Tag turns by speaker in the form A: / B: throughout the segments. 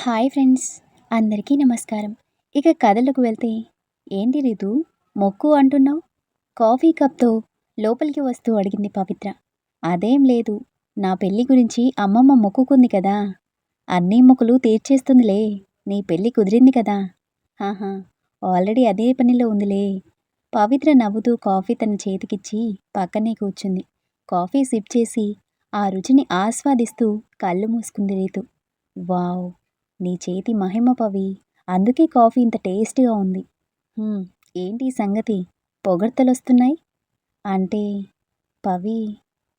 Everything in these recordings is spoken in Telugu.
A: హాయ్ ఫ్రెండ్స్, అందరికీ నమస్కారం. ఇక కథలోకి వెళ్తే, ఏంటి రితు, మొక్కు అంటున్నావు? కాఫీ కప్తో లోపలికి వస్తూ అడిగింది పవిత్ర. అదేం లేదు, నా పెళ్లి గురించి అమ్మమ్మ మొక్కుకుంది కదా, అన్నీ మొక్కులు తీర్చేస్తుందిలే. నీ పెళ్లి కుదిరింది కదా. ఆహా, ఆల్రెడీ అదే పనిలో ఉందిలే. పవిత్ర నవ్వుతూ కాఫీ తన చేతికిచ్చి పక్కనే కూర్చుంది. కాఫీ సిప్ చేసి ఆ రుచిని ఆస్వాదిస్తూ కళ్ళు మూసుకుంది రీతు. వావ్, నీ చేతి మహిమ పవి, అందుకే కాఫీ ఇంత టేస్ట్గా ఉంది. "హ్మ్, ఏంటి ఈ సంగతి, పొగడ్తలొస్తున్నాయి?" అంటే పవి,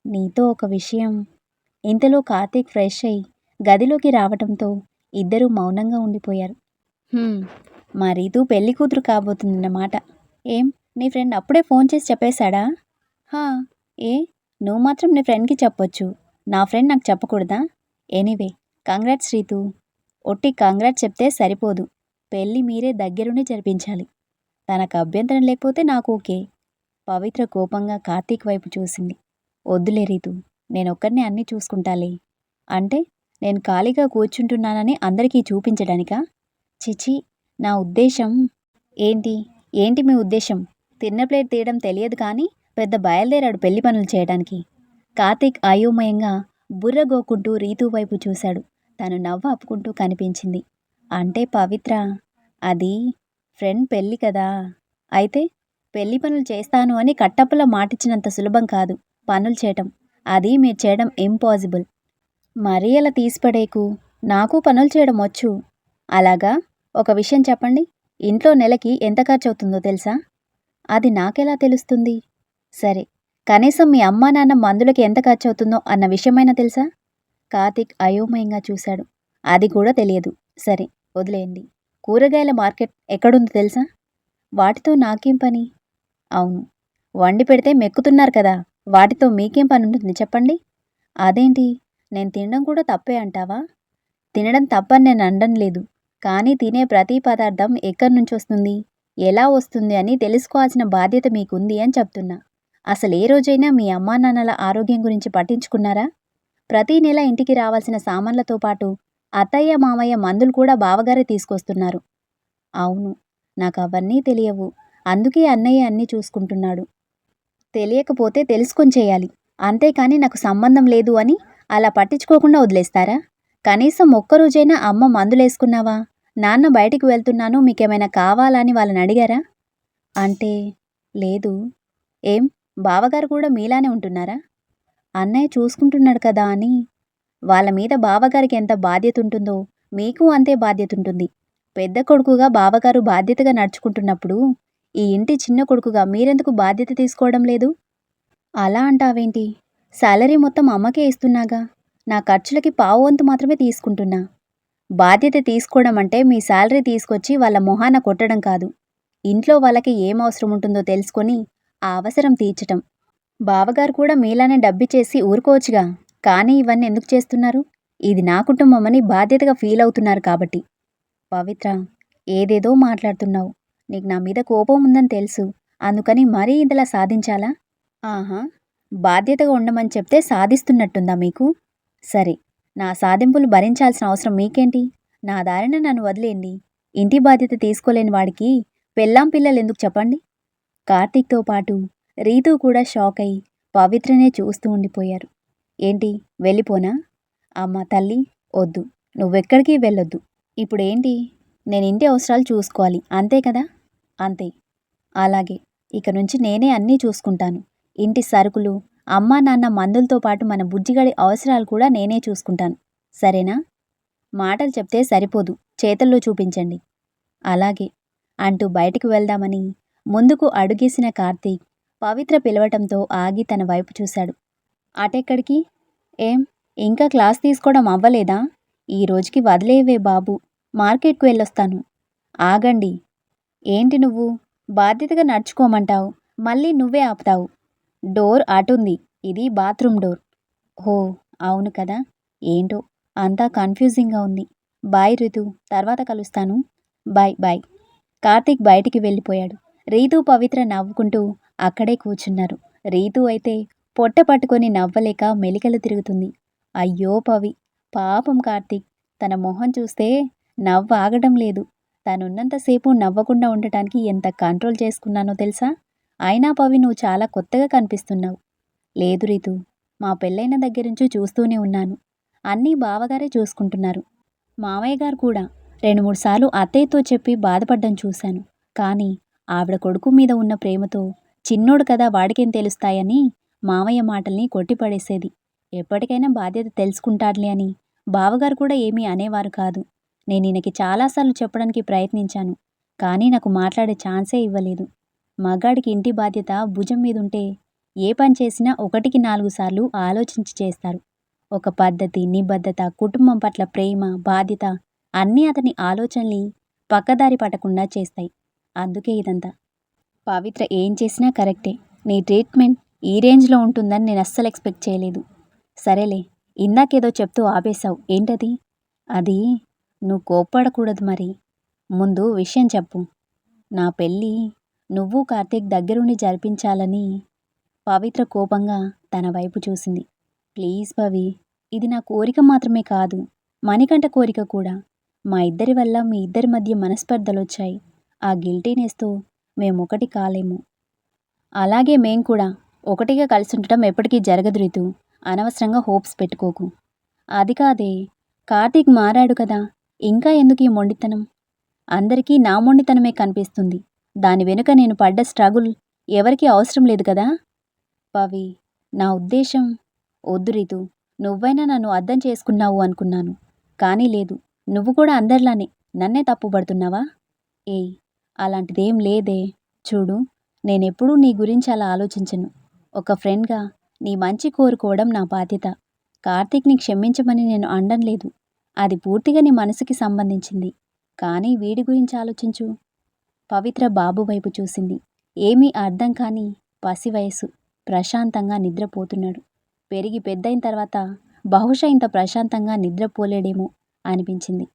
A: నీతో ఒక విషయం. ఇంతలో కార్తీక్ ఫ్రెష్ అయి గదిలోకి రావటంతో ఇద్దరూ మౌనంగా ఉండిపోయారు. "హ్మ్, మా రీతు పెళ్లి కూతురు కాబోతుందన్నమాట. ఏం, నీ ఫ్రెండ్ అప్పుడే ఫోన్ చేసి చెప్పేశాడా?" "హా, ఏ, నువ్వు మాత్రం నీ ఫ్రెండ్కి చెప్పొచ్చు, నా ఫ్రెండ్ నాకు చెప్పకూడదా? Anyway, congrats Ritu. ఒట్టి కంగ్రాట్స్ చెప్తే సరిపోదు, పెళ్ళి మీరే దగ్గరుండి జరిపించాలి. తనకు అభ్యంతరం లేకపోతే నాకు ఓకే." పవిత్ర కోపంగా కార్తీక్ వైపు చూసింది. "వద్దులే రీతు, నేనొక్కడినే అన్నీ చూసుకుంటాలే." "అంటే నేను ఖాళీగా కూర్చుంటున్నానని అందరికీ చూపించడానికా?" "చిచి, నా ఉద్దేశం." "ఏంటి, ఏంటి మీ ఉద్దేశం? తిన్న ప్లేట్ తీయడం తెలియదు కానీ పెద్ద బయలుదేరాడు పెళ్లి పనులు చేయడానికి." కార్తీక్ అయోమయంగా బుర్ర గోక్కుంటూ రీతు వైపు చూశాడు. తను నవ్వు ఆపుకుంటూ కనిపించింది. "అంటే పవిత్ర, అది ఫ్రెండ్ పెళ్ళి కదా. అయితే పెళ్లి పనులు చేస్తాను అని కట్టప్పలా మాటిచ్చినంత సులభం కాదు పనులు చేయటం. అది మీరు చేయడం ఇంపాసిబుల్." "మరీ అలా తీసిపడేకు, నాకు పనులు చేయడం వచ్చు." "అలాగా, ఒక విషయం చెప్పండి, ఇంట్లో నెలకి ఎంత ఖర్చవుతుందో తెలుసా?" "అది నాకెలా తెలుస్తుంది?" "సరే, కనీసం మీ అమ్మా నాన్న మందులకి ఎంత ఖర్చవుతుందో అన్న విషయమైనా తెలుసా?" కార్తీక్ అయోమయంగా చూశాడు. "అది కూడా తెలియదు. సరే, వదిలేయండి. కూరగాయల మార్కెట్ ఎక్కడుందో తెలుసా?" "వాటితో నాకేం పని?" "అవును, వండి పెడితే మెక్కుతున్నారు కదా, వాటితో మీకేం పని ఉంటుంది చెప్పండి." "అదేంటి, నేను తినడం కూడా తప్పే అంటావా?" "తినడం తప్పని నేను అనడం లేదు, కానీ తినే ప్రతి పదార్థం ఎక్కడి నుంచి వస్తుంది, ఎలా వస్తుంది అని తెలుసుకోవాల్సిన బాధ్యత మీకుంది అని చెప్తున్నా. అసలు ఏ రోజైనా మీ అమ్మా నాన్నల ఆరోగ్యం గురించి పట్టించుకున్నారా? ప్రతి నెల ఇంటికి రావాల్సిన సామాన్లతో పాటు అత్తయ్య మామయ్య మందులు కూడా బావగారే తీసుకొస్తున్నారు." "అవును, నాకు అవన్నీ తెలియవు, అందుకే అన్నయ్య అన్నీ చూసుకుంటున్నాడు." "తెలియకపోతే తెలుసుకొని చేయాలి, అంతేకాని నాకు సంబంధం లేదు అని అలా పట్టించుకోకుండా వదిలేస్తారా? కనీసం ఒక్కరోజైనా అమ్మ మందులేసుకున్నావా, నాన్న బయటికి వెళ్తున్నాను మీకేమైనా కావాలా అని వాళ్ళని అడిగారా?" "అంటే లేదు." "ఏం, బావగారు కూడా మీలానే ఉంటున్నారా?" "అన్నయ్య చూసుకుంటున్నాడు కదా అని." "వాళ్ళ మీద బావగారికి ఎంత బాధ్యత ఉంటుందో మీకు అంతే బాధ్యత ఉంటుంది. పెద్ద కొడుకుగా బావగారు బాధ్యతగా నడుచుకుంటున్నప్పుడు ఈ ఇంటి చిన్న కొడుకుగా మీరెందుకు బాధ్యత తీసుకోవడం లేదు?" "అలా అంటావేంటి, శాలరీ మొత్తం అమ్మకే ఇస్తున్నాగా, నా ఖర్చులకి పావువంతు మాత్రమే తీసుకుంటున్నా." "బాధ్యత తీసుకోవడం అంటే మీ శాలరీ తీసుకొచ్చి వాళ్ళ మొహాన కొట్టడం కాదు, ఇంట్లో వాళ్ళకి ఏం అవసరం ఉంటుందో తెలుసుకొని ఆ అవసరం తీర్చటం. బావగారు కూడా మీలానే డబ్బిచ్చేసి ఊరుకోవచ్చుగా, కానీ ఇవన్నీ ఎందుకు చేస్తున్నారు? ఇది నా కుటుంబమని బాధ్యతగా ఫీల్ అవుతున్నారు కాబట్టి." "పవిత్ర, ఏదేదో మాట్లాడుతున్నావు, నీకు నా మీద కోపం ఉందని తెలుసు, అందుకని మరీ ఇంతలా సాధించాలా?" "ఆహా, బాధ్యతగా ఉండమని చెప్తే సాధిస్తున్నట్టుందా మీకు? సరే, నా సాధింపులు భరించాల్సిన అవసరం మీకేంటి? నా దారిన నన్ను వదిలేయండి. ఇంటి బాధ్యత తీసుకోలేని వాడికి పెళ్ళాం పిల్లలెందుకు చెప్పండి." కార్తీక్తో పాటు రీతూ కూడా షాక్ అయి పవిత్రనే చూస్తూ ఉండిపోయారు. "ఏంటి, వెళ్ళిపోనా?" "అమ్మ తల్లి, వద్దు, నువ్వెక్కడికి వెళ్ళొద్దు. ఇప్పుడేంటి, నేను ఇంటి అవసరాలు చూసుకోవాలి అంతే కదా?" "అంతే." "అలాగే, ఇక నుంచి నేనే అన్నీ చూసుకుంటాను. ఇంటి సరుకులు, అమ్మా నాన్న మందులతో పాటు మన బుజ్జిగడి అవసరాలు కూడా నేనే చూసుకుంటాను. సరేనా? మాటలు చెప్తే సరిపోదు, చేతల్లో చూపించండి." "అలాగే." అంటూ బయటికి వెళ్దామని ముందుకు అడుగేసిన కార్తీక్ పవిత్ర పిలవటంతో ఆగి తన వైపు చూశాడు. "అటెక్కడికి? ఏం, ఇంకా క్లాస్ తీసుకోవడం అవ్వలేదా? ఈ రోజుకి వదిలేవే బాబు, మార్కెట్కు వెళ్ళొస్తాను." "ఆగండి." "ఏంటి నువ్వు, బాధ్యతగా నడుచుకోమంటావు, మళ్ళీ నువ్వే ఆపుతావు. డోర్ అటుంది, ఇది బాత్రూమ్ డోర్." "ఓ, అవును కదా, ఏంటో అంతా కన్ఫ్యూజింగ్గా ఉంది. బాయ్ రితు, తర్వాత కలుస్తాను." "Bye bye." కార్తీక్ బయటికి వెళ్ళిపోయాడు. రీతు పవిత్ర నవ్వుకుంటూ అక్కడే కూర్చున్నారు. రీతు అయితే పొట్ట పట్టుకొని నవ్వలేక మెలికలు తిరుగుతుంది. "అయ్యో పవి, పాపం కార్తీక్, తన మొహం చూస్తే నవ్వు ఆగడం లేదు. తనున్నంతసేపు నవ్వకుండా ఉండటానికి ఎంత కంట్రోల్ చేసుకున్నానో తెలుసా? అయినా పవి నువ్వు చాలా కొత్తగా కనిపిస్తున్నావు. లేదు రీతు, మా పెళ్ళైన దగ్గరుంచి చూస్తూనే ఉన్నాను. అన్నీ బావగారే చూసుకుంటున్నారు. మావయ్య గారు కూడా 2, 3 సార్లు అత్తయ్యతో చెప్పి బాధపడ్డం చూశాను. కానీ ఆవిడ కొడుకు మీద ఉన్న ప్రేమతో చిన్నోడు కదా వాడికేం తెలుస్తాయని మావయ్య మాటల్ని కొట్టిపడేసేది. ఎప్పటికైనా బాధ్యత తెలుసుకుంటాడులే అని బావగారు కూడా ఏమీ అనేవారు కాదు. నేనీయనకి చాలాసార్లు చెప్పడానికి ప్రయత్నించాను. కానీ నాకు మాట్లాడే ఛాన్సే ఇవ్వలేదు. మగాడికి ఇంటి బాధ్యత భుజం మీదుంటే ఏ పని చేసినా 1కి 4 సార్లు ఆలోచించి చేస్తారు. ఒక పద్ధతి, నిబద్ధత, కుటుంబం పట్ల ప్రేమ, బాధ్యత అన్నీ అతని ఆలోచనల్ని పక్కదారి పట్టకుండా చేస్తాయి. అందుకే ఇదంతా. పవిత్ర ఏం చేసినా కరెక్టే. నీ ట్రీట్మెంట్ ఈ రేంజ్లో ఉంటుందని నేను అస్సలు ఎక్స్పెక్ట్ చేయలేదు. సరేలే, ఇందాకేదో చెప్తూ ఆపేశావు, ఏంటది? అది నువ్వు కోప్పడకూడదు మరి. ముందు విషయం చెప్పు. నా పెళ్ళి నువ్వు కార్తీక్ దగ్గరుండి జరిపించాలని. పవిత్ర కోపంగా తన వైపు చూసింది. ప్లీజ్ పవి, ఇది నా కోరిక మాత్రమే కాదు, మణికంఠ కోరిక కూడా. మా ఇద్దరి వల్ల మీ ఇద్దరి మధ్య మనస్పర్ధలొచ్చాయి. ఆ గిల్టీనెస్తో మేమొకటి కాలేము. అలాగే మేం కూడా ఒకటిగా కలిసుండటం ఎప్పటికీ జరగదు రీతు. అనవసరంగా హోప్స్ పెట్టుకోకు. అది కాదే, కార్తీక్ మారాడు కదా, ఇంకా ఎందుకు ఈ మొండితనం? అందరికీ నా మొండితనమే కనిపిస్తుంది. దాని వెనుక నేను పడ్డ స్ట్రగుల్ ఎవరికీ అవసరం లేదు కదా. పవి, నా ఉద్దేశం. వద్దు రీతు, నువ్వైనా నన్ను అర్థం చేసుకున్నావు అనుకున్నాను. కానీ లేదు, నువ్వు కూడా అందరిలానే నన్నే తప్పుపడుతున్నావా? ఏయ్, అలాంటిదేం లేదే. చూడు, నేనెప్పుడూ నీ గురించి అలా ఆలోచించను. ఒక ఫ్రెండ్గా నీ మంచి కోరుకోవడం నా బాధ్యత. కార్తీక్ని క్షమించమని నేను అనడం లేదు. అది పూర్తిగా నీ మనసుకి సంబంధించింది. కానీ వీడి గురించి ఆలోచించు. పవిత్ర బాబు వైపు చూసింది. ఏమీ అర్థం కాని పసి వయసు. ప్రశాంతంగా నిద్రపోతున్నాడు. పెరిగి పెద్దయిన తర్వాత బహుశా ఇంత ప్రశాంతంగా నిద్రపోలేడేమో అనిపించింది.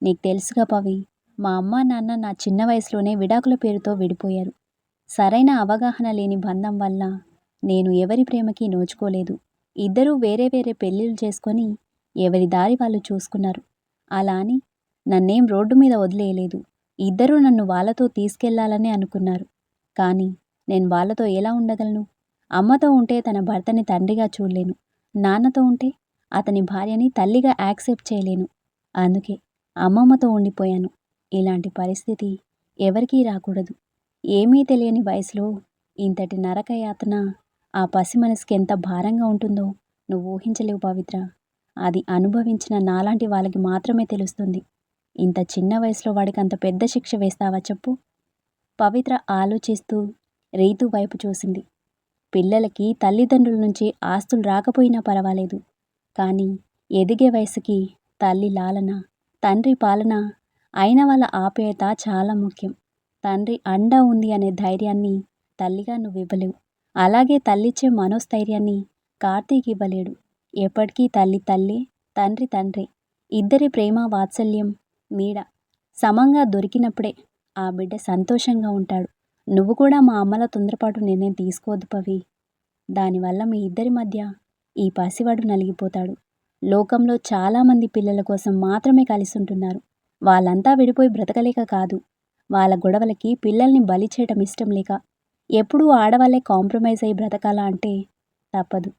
A: నీకు తెలుసుగా పవి, మా అమ్మ నాన్న నా చిన్న వయసులోనే విడాకుల పేరుతో విడిపోయారు. సరైన అవగాహన లేని బంధం వల్ల నేను ఎవరి ప్రేమకి నోచుకోలేదు. ఇద్దరూ వేరే వేరే పెళ్ళిళ్ళు చేసుకొని ఎవరి దారి వాళ్ళు చూసుకున్నారు. అలా అని నన్నేం రోడ్డు మీద వదిలేయలేదు. ఇద్దరూ నన్ను వాళ్ళతో తీసుకెళ్లాలనే అనుకున్నారు. కానీ నేను వాళ్ళతో ఎలా ఉండగలను? అమ్మతో ఉంటే తన భర్తని తండ్రిగా చూడలేను. నాన్నతో ఉంటే అతని భార్యని తల్లిగా యాక్సెప్ట్ చేయలేను. అందుకే అమ్మమ్మతో ఉండిపోయాను. ఇలాంటి పరిస్థితి ఎవరికీ రాకూడదు. ఏమీ తెలియని వయసులో ఇంతటి నరకయాతన ఆ పసి మనసుకి ఎంత భారంగా ఉంటుందో నువ్వు ఊహించలేవు పవిత్ర. అది అనుభవించిన నాలాంటి వాళ్ళకి మాత్రమే తెలుస్తుంది. ఇంత చిన్న వయసులో వాడికి అంత పెద్ద శిక్ష వేస్తావా చెప్పు? పవిత్ర ఆలోచిస్తూ రీతు వైపు చూసింది. పిల్లలకి తల్లిదండ్రుల నుంచి ఆస్తులు రాకపోయినా పర్వాలేదు. కానీ ఎదిగే వయసుకి తల్లి లాలన, తండ్రి పాలన, అయిన వాళ్ళ ఆప్యాయత చాలా ముఖ్యం. తండ్రి అండ ఉంది అనే ధైర్యాన్ని తల్లిగా నువ్వివ్వలేవు. అలాగే తల్లిచ్చే మనోస్థైర్యాన్ని కార్తీక్ ఇవ్వలేడు. ఎప్పటికీ తల్లి తల్లే, తండ్రి తండ్రే. ఇద్దరి ప్రేమ వాత్సల్యం నీడ సమంగా దొరికినప్పుడే ఆ బిడ్డ సంతోషంగా ఉంటాడు. నువ్వు కూడా మా అమ్మల తొందరపాటు నిర్ణయం తీసుకోవద్దు పవి. దానివల్ల మీ ఇద్దరి మధ్య ఈ పసివాడు నలిగిపోతాడు. లోకంలో చాలామంది పిల్లల కోసం మాత్రమే కలిసి ఉంటున్నారు. వాళ్ళంతా విడిపోయి బ్రతకలేక కాదు, వాళ్ళ గొడవలకి పిల్లల్ని బలి చేయటం ఇష్టం లేక. ఎప్పుడూ ఆడవాళ్ళే కాంప్రమైజ్ అయి బ్రతకాలా అంటే తప్పదు.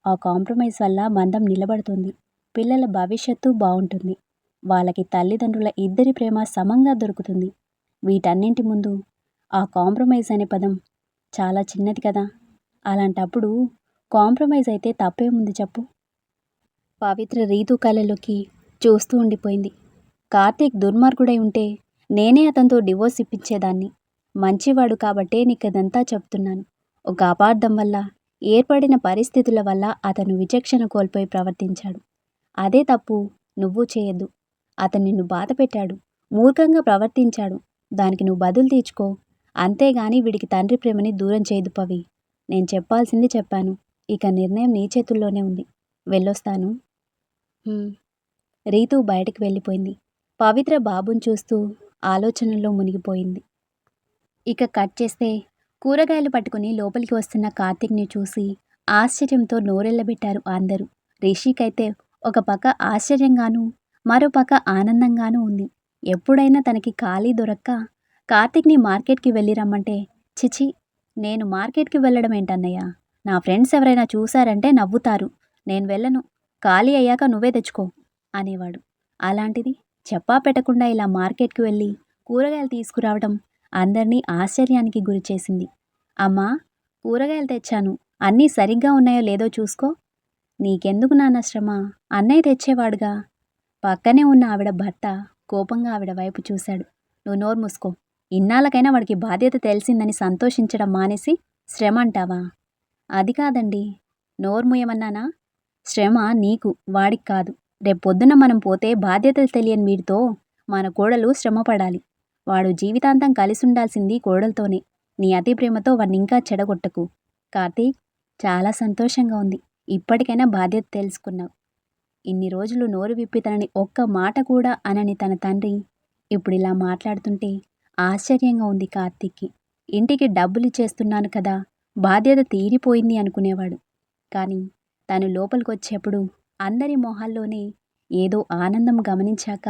A: ఆ కాంప్రమైజ్ వల్ల బంధం నిలబడుతుంది. పిల్లల భవిష్యత్తు బాగుంటుంది. వాళ్ళకి తల్లిదండ్రుల ఇద్దరి ప్రేమ సమంగా దొరుకుతుంది. వీటన్నింటి ముందు ఆ కాంప్రమైజ్ అనే పదం చాలా చిన్నది కదా. అలాంటప్పుడు కాంప్రమైజ్ అయితే తప్పేముంది చెప్పు? పవిత్ర రీతు కళ్ళలోకి చూస్తూ ఉండిపోయింది. కార్తీక్ దుర్మార్గుడై ఉంటే నేనే అతనితో డివోర్స్ ఇప్పించేదాన్ని. మంచివాడు కాబట్టే నీకదంతా చెప్తున్నాను. ఒక అపార్థం వల్ల ఏర్పడిన పరిస్థితుల వల్ల అతను విచక్షణ కోల్పోయి ప్రవర్తించాడు. అదే తప్పు నువ్వు చేయొద్దు. అతను నిన్ను బాధ పెట్టాడు, మూర్ఖంగా ప్రవర్తించాడు. దానికి నువ్వు బదులు తీర్చుకో. అంతేగాని వీడికి తండ్రి ప్రేమని దూరం చేయదు పవి. నేను చెప్పాల్సింది చెప్పాను. ఇక నిర్ణయం నీ చేతుల్లోనే ఉంది. వెళ్ళొస్తాను. రీతు బయటికి వెళ్ళిపోయింది. పవిత్ర బాబుని చూస్తూ ఆలోచనల్లో మునిగిపోయింది. ఇక కట్ చేస్తే కూరగాయలు పట్టుకుని లోపలికి వస్తున్న కార్తీక్ని చూసి ఆశ్చర్యంతో నోరెళ్ళబెట్టారు అందరూ. రిషికైతే ఒక పక్క ఆశ్చర్యంగానూ మరోపక్క ఆనందంగానూ ఉంది. ఎప్పుడైనా తనకి ఖాళీ దొరక్క కార్తీక్‌ని మార్కెట్‌కి వెళ్ళి రమ్మంటే, "ఛీ! నేను మార్కెట్‌కి వెళ్ళడం ఏంటన్నయ్య? నా ఫ్రెండ్స్ ఎవరైనా చూసారంటే నవ్వుతారు. నేను వెళ్ళను. ఖాళీ అయ్యాక నువ్వే తెచ్చుకో" అనేవాడు. అలాంటిది చెప్పా పెట్టకుండా ఇలా మార్కెట్‌కి వెళ్ళి కూరగాయలు తీసుకురావడం అందరినీ ఆశ్చర్యానికి గురిచేసింది. "అమ్మా, కూరగాయలు తెచ్చాను. అన్నీ సరిగ్గా ఉన్నాయో లేదో చూసుకో." "నీకెందుకు నాన్న శ్రమ? అన్నయ్య తెచ్చేవాడుగా." పక్కనే ఉన్న ఆవిడ భర్త కోపంగా ఆవిడ వైపు చూశాడు. "నువ్వు నోరు మూసుకో. ఇన్నాళ్ళకైనా వాడికి బాధ్యత తెలిసిందని సంతోషించడం మానేసి శ్రమ అంటావా?" "అది కాదండి." "నోరు మూయమన్నానా? శ్రమ నీకు, వాడికి కాదు. రేపొద్దున మనం పోతే బాధ్యతలు తెలియని వీడితో మన కోడలు శ్రమ పడాలి. వాడు జీవితాంతం కలిసుండాల్సింది కోడలతోనే. నీ అతి ప్రేమతో వాణ్ణింకా చెడగొట్టకు." "కార్తీక్, చాలా సంతోషంగా ఉంది. ఇప్పటికైనా బాధ్యత తెలుసుకున్నావు." ఇన్ని రోజులు నోరు విప్పి తనని ఒక్క మాట కూడా అనని తన తండ్రి ఇప్పుడిలా మాట్లాడుతుంటే ఆశ్చర్యంగా ఉంది కార్తీక్‌కి. ఇంటికి డబ్బులిచ్చేస్తున్నాను కదా, బాధ్యత తీరిపోయింది అనుకునేవాడు. కానీ తను లోపలికొచ్చేప్పుడు అందరి మొహాల్లోనే ఏదో ఆనందం గమనించాక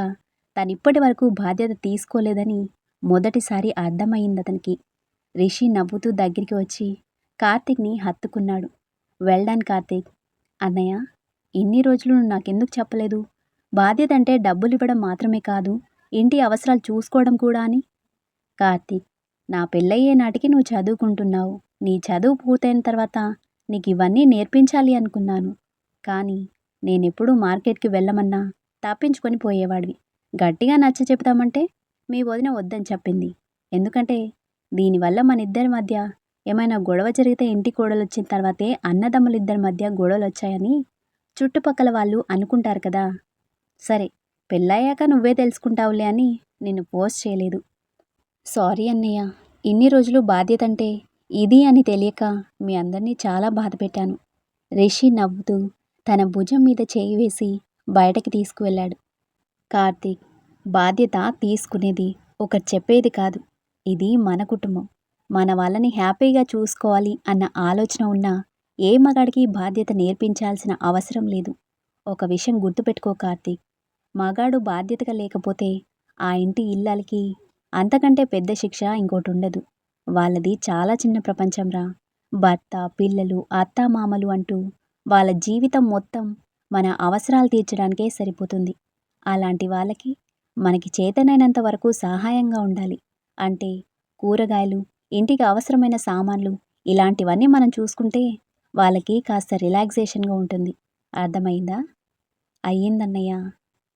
A: తనిప్పటి వరకు బాధ్యత తీసుకోలేదని మొదటిసారి అర్థమయ్యిందతనికి. రిషి నవ్వుతూ దగ్గరికి వచ్చి కార్తీక్‌ని హత్తుకున్నాడు. "Well done Karthik." "అన్నయ్య, ఇన్ని రోజులు నువ్వు నాకెందుకు చెప్పలేదు? బాధ్యత అంటే డబ్బులివ్వడం మాత్రమే కాదు, ఇంటి అవసరాలు చూసుకోవడం కూడా అని." "కార్తీక్, నా పెళ్ళయ్యే నాటికి నువ్వు చదువుకుంటున్నావు. నీ చదువు పూర్తయిన తర్వాత నీకు ఇవన్నీ నేర్పించాలి అనుకున్నాను. కానీ నేనెప్పుడూ మార్కెట్‌కి వెళ్ళమన్నా తప్పించుకొని పోయేవాడివి. గట్టిగా నచ్చ చెబుతామంటే మీ వదిన వద్దని చెప్పింది. ఎందుకంటే దీనివల్ల మనిద్దరి మధ్య ఏమైనా గొడవ జరిగితే ఇంటి కోడలొచ్చిన తర్వాతే అన్నదమ్ములిద్దరి మధ్య గొడవలొచ్చాయని చుట్టుపక్కల వాళ్ళు అనుకుంటారు కదా. సరే, పెళ్ళయ్యాక నువ్వే తెలుసుకుంటావులే అని నిన్ను ఫోర్స్ చేయలేదు." "సారీ అన్నయ్య. ఇన్ని రోజులు బాధ్యతంటే ఇది అని తెలియక మీ అందరినీ చాలా బాధపెట్టాను." రిషి నవ్వుతూ తన భుజం మీద చేయి వేసి బయటకి తీసుకువెళ్ళాడు. "కార్తీక్, బాధ్యత తీసుకునేది ఒకరు చెప్పేది కాదు. ఇది మన కుటుంబం. మన వాళ్ళని హ్యాపీగా చూసుకోవాలి అన్న ఆలోచన ఉన్న ఏ మగాడికి బాధ్యత నేర్పించాల్సిన అవసరం లేదు. ఒక విషయం గుర్తుపెట్టుకో కార్తీక్, మగాడు బాధ్యతగా లేకపోతే ఆ ఇంటి ఇల్లాలకి అంతకంటే పెద్ద శిక్ష ఇంకోటుండదు. వాళ్ళది చాలా చిన్న ప్రపంచంరా. భర్త, పిల్లలు, అత్తామామలు అంటూ వాళ్ళ జీవితం మొత్తం మన అవసరాలు తీర్చడానికే సరిపోతుంది. అలాంటి వాళ్ళకి మనకి చేతనైనంత వరకు సహాయంగా ఉండాలి. అంటే కూరగాయలు, ఇంటికి అవసరమైన సామాన్లు, ఇలాంటివన్నీ మనం చూసుకుంటే వాళ్ళకి కాస్త రిలాక్సేషన్గా ఉంటుంది. అర్థమైందా?" "అయ్యిందన్నయ్య."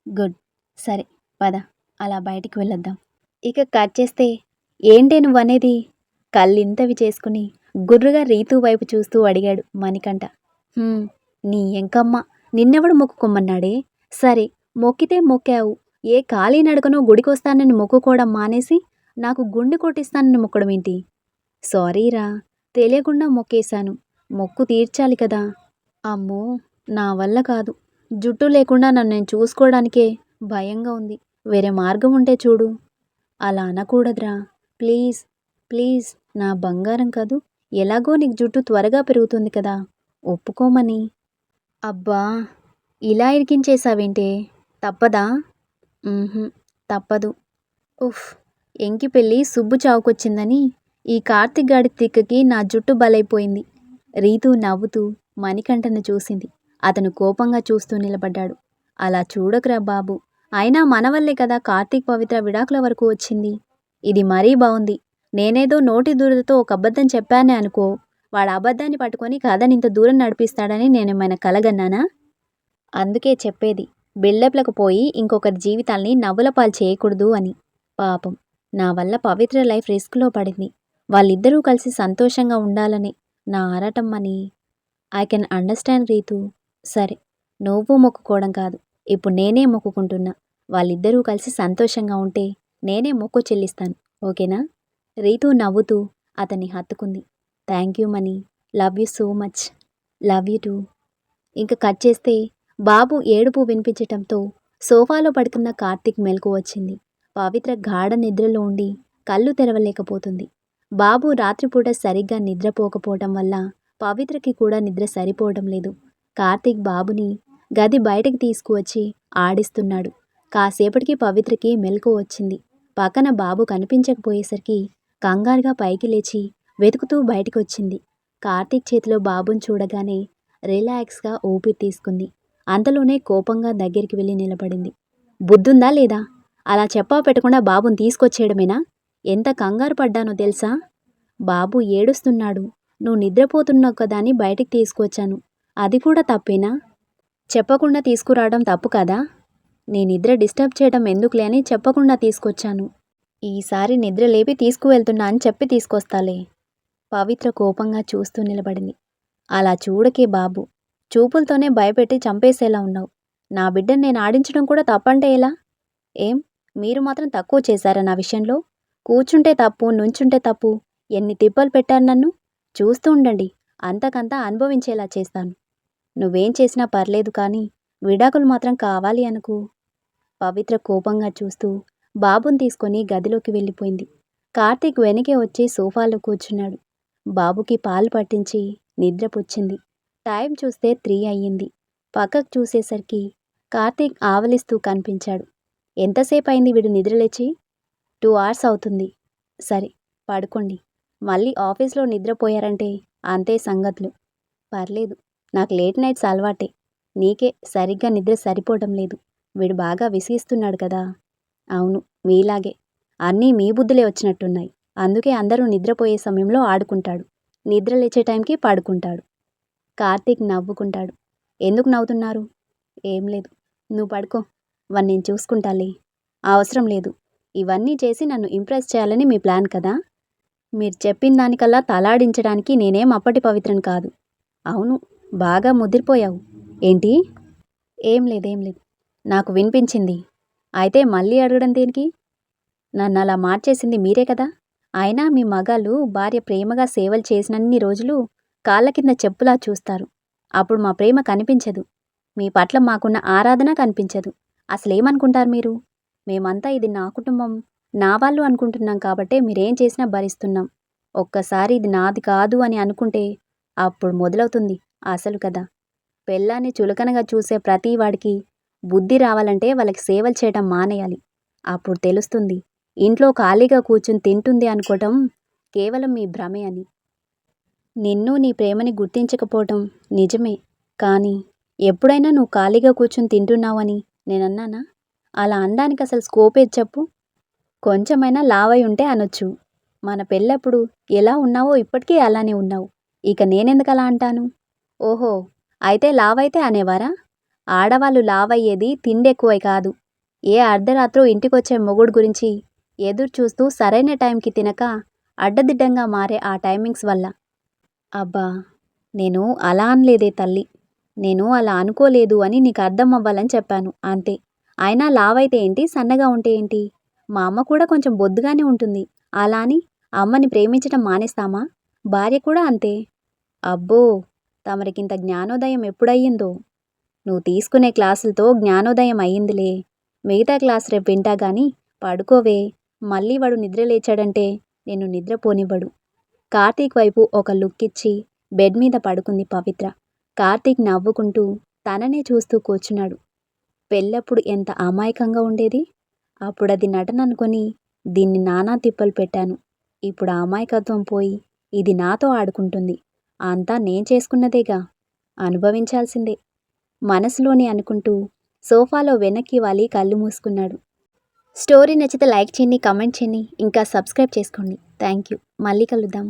A: "గుడ్. సరే, పద, అలా బయటికి వెళ్ళొద్దాం." ఇక కట్ చేస్తే, "ఏంటే నువ్వనేది?" కళ్ళింతవి చేసుకుని గుర్రుగా రీతు వైపు చూస్తూ అడిగాడు మణికంఠ. నీ ఎంకమ్మ, నిన్నెవడు మొక్కుకోమన్నాడే? సరే, మొక్కితే మొక్కావు. ఏ ఖాళీ నడకనో గుడికొస్తానని మొక్కుకోవడం మానేసి నాకు గుండె కొట్టిస్తానని మొక్కడం ఏంటి?" "సారీరా, తెలియకుండా మొక్కేశాను. మొక్కు తీర్చాలి కదా." "అమ్మో, నా వల్ల కాదు. జుట్టు లేకుండా నన్ను నేను చూసుకోవడానికే భయంగా ఉంది. వేరే మార్గం ఉంటే చూడు." "అలా అనకూడదురా. ప్లీజ్ ప్లీజ్, నా బంగారం కదూ. ఎలాగో నీకు జుట్టు త్వరగా పెరుగుతుంది కదా, ఒప్పుకోమని." "అబ్బా, ఇలా ఇరికించేశావేంటే? తప్పదా?" తప్పదు." "ఉఫ్, ఎంకి పెళ్ళి సుబ్బు చావుకొచ్చిందని ఈ కార్తీక్ గాడి తిక్కకి నా జుట్టు బలైపోయింది." రీతు నవ్వుతూ మణికంఠను చూసింది. అతను కోపంగా చూస్తూ నిలబడ్డాడు. "అలా చూడకురా బాబు. అయినా మన వల్లే కదా కార్తీక్, పవిత్ర విడాకుల వరకు వచ్చింది. ఇది మరీ బావుంది. నేనేదో నోటి దురదతో ఒక అబద్ధం చెప్పానే అనుకో, వాడు అబద్ధాన్ని పట్టుకొని కథని ఇంత దూరం నడిపిస్తాడని నేనేమైనా కలగన్నానా? అందుకే చెప్పేది, బిల్డప్లకు పోయి ఇంకొకరి జీవితాల్ని నవ్వుల పాలు చేయకూడదు అని. పాపం, నా వల్ల పవిత్ర లైఫ్ రిస్క్లో పడింది. వాళ్ళిద్దరూ కలిసి సంతోషంగా ఉండాలని నా ఆరాటం అని." "I can understand Ritu. సరే, నువ్వు మొక్కుకోవడం కాదు, ఇప్పుడు నేనే మొక్కుకుంటున్నా. వాళ్ళిద్దరూ కలిసి సంతోషంగా ఉంటే నేనే మొక్కు చెల్లిస్తాను. ఓకేనా?" రీతు నవ్వుతూ అతన్ని హత్తుకుంది. "Thank you Mani. Love you so much." "Love you too." ఇంక కట్ చేస్తే బాబు ఏడుపు వినిపించటంతో సోఫాలో పడుకున్న కార్తీక్ మెలకు వచ్చింది. పవిత్ర గాఢ నిద్రలో ఉండి కళ్ళు తెరవలేకపోతుంది. బాబు రాత్రిపూట సరిగ్గా నిద్రపోకపోవటం వల్ల పవిత్రకి కూడా నిద్ర సరిపోవడం లేదు. కార్తీక్ బాబుని గది బయటకు తీసుకువచ్చి ఆడిస్తున్నాడు. కాసేపటికి పవిత్రకి మెలకువ వచ్చింది. పక్కన బాబు కనిపించకపోయేసరికి కంగారుగా పైకి లేచి వెతుకుతూ బయటికొచ్చింది. కార్తీక్ చేతిలో బాబుని చూడగానే రిలాక్స్గా ఊపిరి తీసుకుంది. అంతలోనే కోపంగా దగ్గరికి వెళ్ళి నిలబడింది. బుద్ధుందా లేదా? అలా చెప్పా పెట్టకుండా బాబుని తీసుకొచ్చేయడమేనా? ఎంత కంగారు పడ్డానో తెలుసా? బాబు ఏడుస్తున్నాడు. నువ్వు నిద్రపోతున్నావు కదా అని బయటికి తీసుకొచ్చాను. అది కూడా తప్పేనా? చెప్పకుండా తీసుకురావడం తప్పు కదా? నీ నిద్ర డిస్టర్బ్ చేయడం ఎందుకులే అని చెప్పకుండా తీసుకొచ్చాను. ఈసారి నిద్ర లేపి తీసుకువెళ్తున్నా అని చెప్పి తీసుకొస్తాలే. పవిత్ర కోపంగా చూస్తూ నిలబడింది. అలా చూడకే బాబు. చూపులతోనే భయపెట్టి చంపేసేలా ఉన్నావు. నా బిడ్డను నేను ఆడించడం కూడా తప్పంటే ఎలా? ఏం, మీరు మాత్రం తక్కువ చేశారా నా విషయంలో? కూర్చుంటే తప్పు, నుంచుంటే తప్పు. ఎన్ని తిప్పలు పెట్టారు నన్ను. చూస్తూ ఉండండి, అంతకంతా అనుభవించేలా చేస్తాను. నువ్వేం చేసినా పర్లేదు కానీ విడాకులు మాత్రం కావాలి అనుకు. పవిత్ర కోపంగా చూస్తూ బాబుని తీసుకొని గదిలోకి వెళ్ళిపోయింది. కార్తీక్ వెనకే వచ్చి సోఫాలో కూర్చున్నాడు. బాబుకి పాలు పట్టించి నిద్రపుచ్చింది. టైం చూస్తే 3 అయ్యింది. పక్కకు చూసేసరికి కార్తీక్ ఆవలిస్తూ కనిపించాడు. ఎంతసేపు అయింది వీడు నిద్రలేచి? 2 అవర్స్ అవుతుంది. సరే, పడుకోండి. మళ్ళీ ఆఫీస్లో నిద్రపోయారంటే అంతే సంగతులు. పర్లేదు, నాకు లేట్ నైట్స్ అలవాటే. నీకే సరిగ్గా నిద్ర సరిపోవడం లేదు. వీడు బాగా విసిగిస్తున్నాడు కదా. అవును, మీలాగే. అన్నీ మీ బుద్ధులే వచ్చినట్టున్నాయి. అందుకే అందరూ నిద్రపోయే సమయంలో ఆడుకుంటాడు, నిద్ర లేచే టైంకి పడుకుంటాడు. కార్తీక్ నవ్వుకుంటాడు. ఎందుకు నవ్వుతున్నారు? ఏం లేదు, నువ్వు పడుకో. వాణ్ణి నేను చూసుకుంటాలే. అవసరం లేదు. ఇవన్నీ చేసి నన్ను ఇంప్రెస్ చేయాలని మీ ప్లాన్ కదా? మీరు చెప్పిన దానికల్లా తలాడించడానికి నేనేం అప్పటి పవిత్రను కాదు. అవును, బాగా ముదిరిపోయావు. ఏంటి? ఏం లేదు. నాకు వినిపించింది. అయితే మళ్ళీ అడగడం దేనికి? నన్ను అలా మార్చేసింది మీరే కదా. అయినా మీ మగాళ్ళు భార్య ప్రేమగా సేవలు చేసినన్ని రోజులు కాళ్ళ కింద చెప్పులా చూస్తారు. అప్పుడు మా ప్రేమ కనిపించదు. మీ పట్ల మాకున్న ఆరాధన కనిపించదు. అసలేమనుకుంటారు మీరు? మేమంతా ఇది నా కుటుంబం, నా వాళ్ళు అనుకుంటున్నాం కాబట్టే మీరేం చేసినా భరిస్తున్నాం. ఒక్కసారి ఇది నాది కాదు అని అనుకుంటే అప్పుడు మొదలవుతుంది అసలు కదా. పెళ్ళాన్ని చులకనగా చూసే ప్రతి వాడికి బుద్ధి రావాలంటే వాళ్ళకి సేవలు చేయడం మానేయాలి. అప్పుడు తెలుస్తుంది ఇంట్లో ఖాళీగా కూర్చుని తింటుంది అనుకోవటం కేవలం మీ భ్రమే అని. నిన్ను నీ ప్రేమని గుర్తించకపోవటం నిజమే. కానీ ఎప్పుడైనా నువ్వు ఖాళీగా కూర్చుని తింటున్నావని నేనన్నానా? అలా అనడానికి అసలు స్కోప్ ఏది చెప్పు? కొంచెమైనా లావై ఉంటే అనొచ్చు. మన పెళ్ళప్పుడు ఎలా ఉన్నావో ఇప్పటికీ అలానే ఉన్నావు. ఇక నేనెందుకు అలా అంటాను? ఓహో, అయితే లావైతే అనేవారా? ఆడవాళ్ళు లావయ్యేది తిండెక్కువై కాదు. ఏ అర్ధరాత్రో ఇంటికొచ్చే మొగుడు గురించి ఎదురు చూస్తూ సరైన టైంకి తినక అడ్డదిడ్డంగా మారే ఆ టైమింగ్స్ వల్ల. అబ్బా, నేను అలా అనలేదే తల్లి. నేను అలా అనుకోలేదు అని నీకు అర్థం అవ్వాలని చెప్పాను అంతే. అయినా లావైతే ఏంటి, సన్నగా ఉంటే ఏంటి? మా అమ్మ కూడా కొంచెం బొద్దుగానే ఉంటుంది. అలా అని అమ్మని ప్రేమించడం మానేస్తామా? భార్య కూడా అంతే. అబ్బో, తమరికింత జ్ఞానోదయం ఎప్పుడయ్యిందో? నువ్వు తీసుకునే క్లాసులతో జ్ఞానోదయం అయ్యిందిలే. మిగతా క్లాస్ రేపు వింటా గాని పడుకోవే. మళ్ళీ వాడు నిద్ర లేచాడంటే నేను నిద్రపోనివ్వడు. కార్తీక్ వైపు ఒక లుక్ ఇచ్చి బెడ్ మీద పడుకుంది పవిత్ర. కార్తీక్ నవ్వుకుంటూ తననే చూస్తూ కూర్చున్నాడు. పెళ్ళప్పుడు ఎంత అమాయకంగా ఉండేది. అప్పుడది నటన అనుకొని దీన్ని నానా తిప్పలు పెట్టాను. ఇప్పుడు ఆ అమాయకత్వం పోయి ఇది నాతో ఆడుకుంటుంది. అంతా నేను చేసుకున్నదేగా, అనుభవించాల్సిందే. మనసులోనే అనుకుంటూ సోఫాలో వెనక్కి వాలి కళ్ళు మూసుకున్నాడు. స్టోరీ నచ్చితే లైక్ చేయండి, కమెంట్ చేయండి, ఇంకా సబ్స్క్రైబ్ చేసుకోండి. Thank you. మళ్ళీ కలుద్దాం.